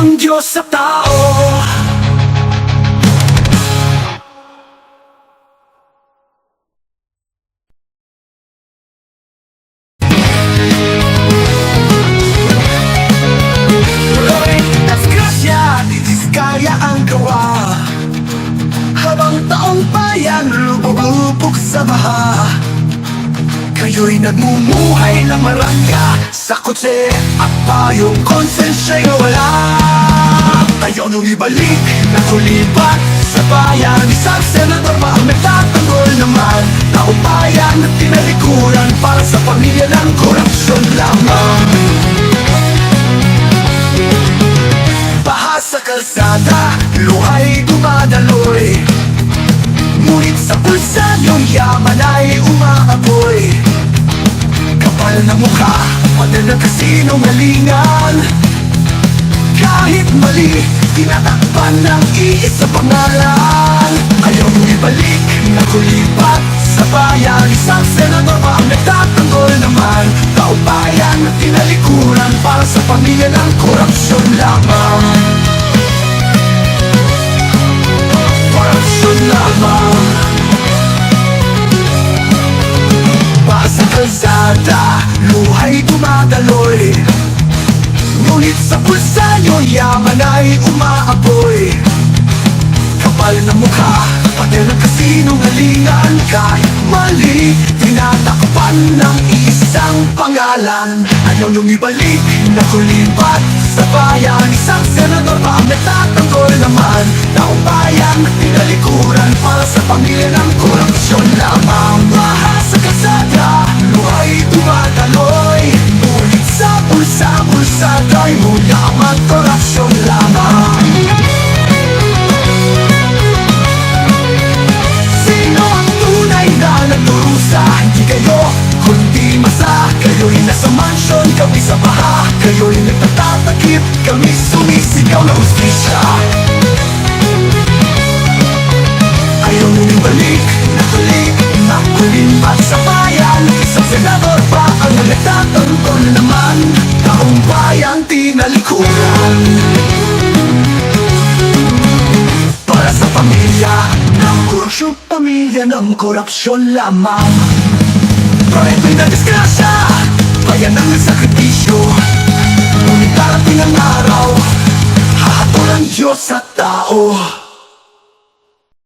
ng Diyos sa tao. Kaya ang gawa habang taong bayan lubog-lubog sa baha. Kayo'y nagmumuhay ng marangya sa kotse at payong konsensya'y wala. Ayaw nung ibalik na tulipat sa bayan. Isang senador ba ang nagtatanggol naman? Taong bayan na tinalikuran para sa pamilya ng korupsyon lamang. Sa kalsada, luhay dumadaloy, ngunit sa bulsa yung yaman ay umaapoy. Kapal na mukha, pader ng kasinungalingan. Kahit mali, tinatakpan ng iisa pangalan. Ayaw mong ibalik na kulipat sa bayan. Isang senador pa ang nagtatanggol naman. Taong bayan na tinalikuran para sa pamilya ng korupsyon lamang. Sa kalsada, luhay dumadaloy, ngunit sa pulsa nyo yaman ay umaapoy. Kapal na mukha, pader ng kasinungalingan. Kahit mali, tinatakpan ng isang pangalan. Ayaw nung ibalik na kulipat sa bayan. Isang senador pa ang nagtatanggol naman. Taong bayan na tinalikuran para sa pamilya ng korupsyon lamang. Sa kalsada, luhay dumadaloy, ngunit sa bulsa tayo yaman korupsyon lamang. Sino ang tunay na nagdurusa? Hindi kayo, kundi masa. Kayo'y nasa mansyon, kami sa baha. Kayo'y nagtatatakip, kami sumisigaw na hustisya. Ayaw nung ibalik, nakulik, nakulimpat sa bayan. Isang senador pa ang nagtatanggol naman. Taong bayan tinalikuran para sa pamilya ng korupsyon. Pamilya ng korupsyon lamang. Proyekto'y na disgrasya, bayan ang nagsakripisyo. Ngunit darating ang araw, hahatol ang Diyos sa tao.